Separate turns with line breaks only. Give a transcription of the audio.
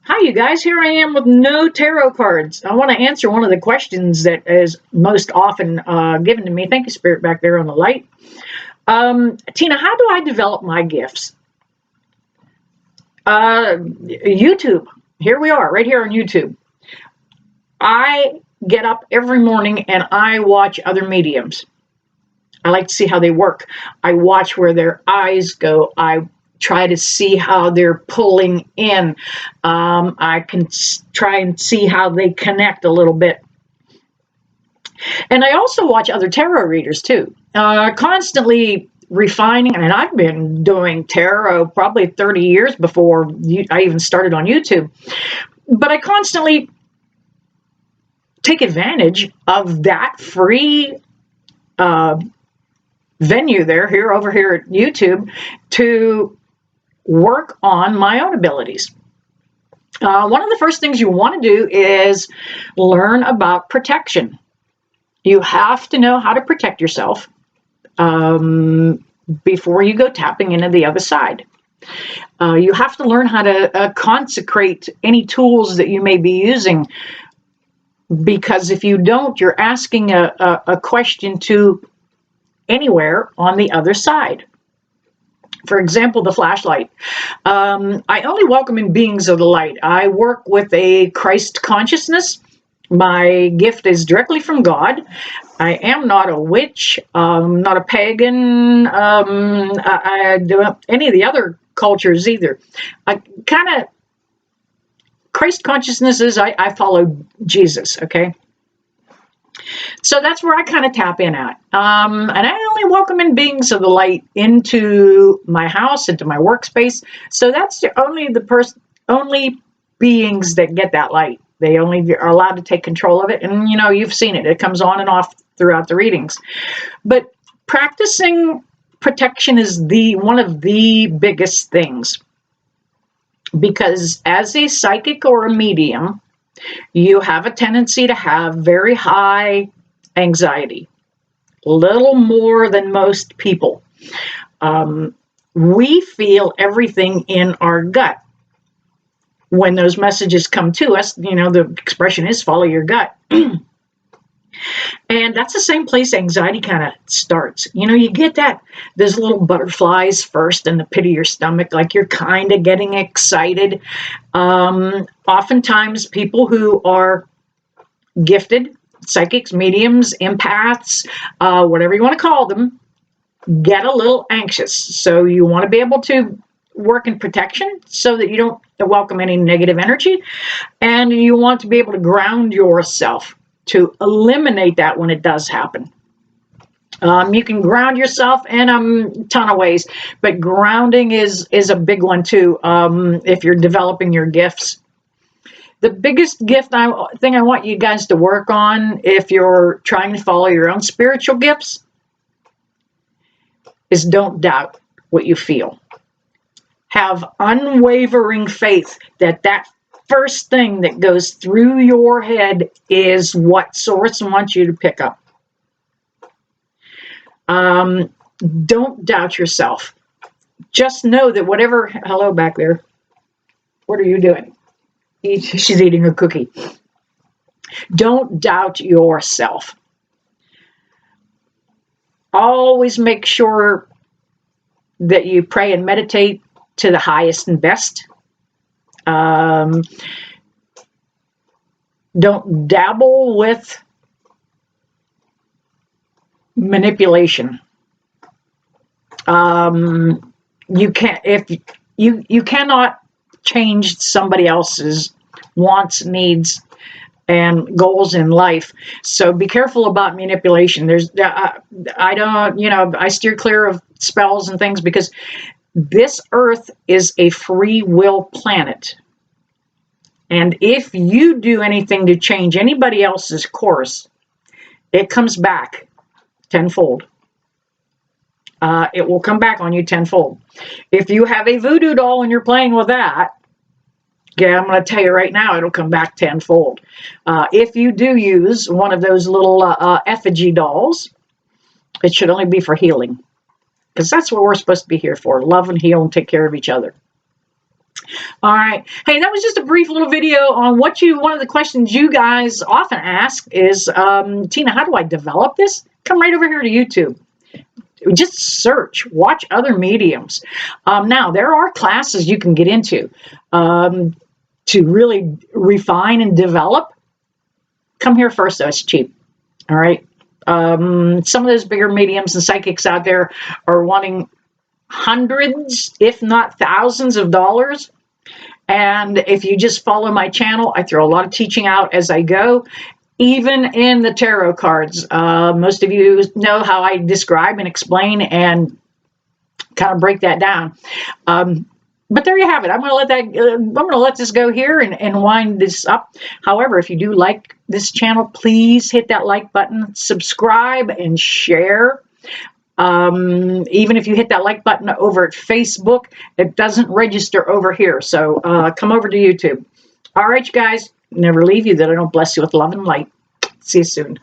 Hi, you guys. Here I am with no tarot cards. I want to answer one of the questions that is most often given to me. Thank you, Spirit, back there on the light. Tina, how do I develop my gifts? YouTube. Here we are, right here on YouTube. I get up every morning and I watch other mediums. I like to see how they work. I watch where their eyes go. I try to see how they're pulling in. I can try and see how they connect a little bit. And I also watch other tarot readers too, constantly refining. And I've been doing tarot probably 30 years before I even started on YouTube. But I constantly take advantage of that free venue over here at YouTube to work on my own abilities. One of the first things you want to do is learn about protection. You have to know how to protect yourself before you go tapping into the other side. You have to learn how to consecrate any tools that you may be using, because if you don't, you're asking a question to anywhere on the other side. For example, the flashlight. I only welcome in beings of the light. I work with a Christ consciousness. My gift is directly from God. I am not a witch, not a pagan. I don't any of the other cultures either. Christ consciousness is I follow Jesus, okay? So that's where I kind of tap in at. And I only welcome in beings of the light into my house, into my workspace. So that's the only beings that get that light. They only are allowed to take control of it. And, you know, you've seen it. It comes on and off throughout the readings. But practicing protection is one of the biggest things. Because as a psychic or a medium, you have a tendency to have very high anxiety, little more than most people. We feel everything in our gut. When those messages come to us, you know, the expression is follow your gut. And that's the same place anxiety kind of starts. You know, you get those little butterflies first in the pit of your stomach, like you're kind of getting excited. Oftentimes people who are gifted, psychics, mediums, empaths, whatever you want to call them, get a little anxious. So you want to be able to work in protection so that you don't welcome any negative energy. And you want to be able to ground yourself to eliminate that when it does happen. You can ground yourself in a ton of ways, but grounding is a big one too if you're developing your gifts. The biggest thing I want you guys to work on if you're trying to follow your own spiritual gifts is don't doubt what you feel. Have unwavering faith that first thing that goes through your head is what Source wants you to pick up. Don't doubt yourself. Just know that whatever... Hello back there. What are you doing? She's eating a cookie. Don't doubt yourself. Always make sure that you pray and meditate to the highest and best. Don't dabble with manipulation. You cannot change somebody else's wants, needs, and goals in life. So be careful about manipulation. I steer clear of spells and things because this earth is a free will planet. And if you do anything to change anybody else's course, it comes back tenfold. It will come back on you tenfold. If you have a voodoo doll and you're playing with that, yeah, I'm going to tell you right now, it'll come back tenfold. If you do use one of those little effigy dolls, it should only be for healing. Because that's what we're supposed to be here for. Love and heal and take care of each other. All right. Hey, that was just a brief little video on one of the questions you guys often ask is, Tina, how do I develop this? Come right over here to YouTube. Just search, watch other mediums. Now, there are classes you can get into to really refine and develop. Come here first, though. It's cheap. All right. Some of those bigger mediums and psychics out there are wanting hundreds, if not thousands of dollars. And if you just follow my channel, I throw a lot of teaching out as I go, even in the tarot cards. Most of you know how I describe and explain and kind of break that down. But there you have it. I'm going to let this go here and wind this up. However, if you do like this channel, please hit that like button, subscribe, and share. Even if you hit that like button over at Facebook, it doesn't register over here. So come over to YouTube. All right, you guys, never leave you that I don't bless you with love and light. See you soon.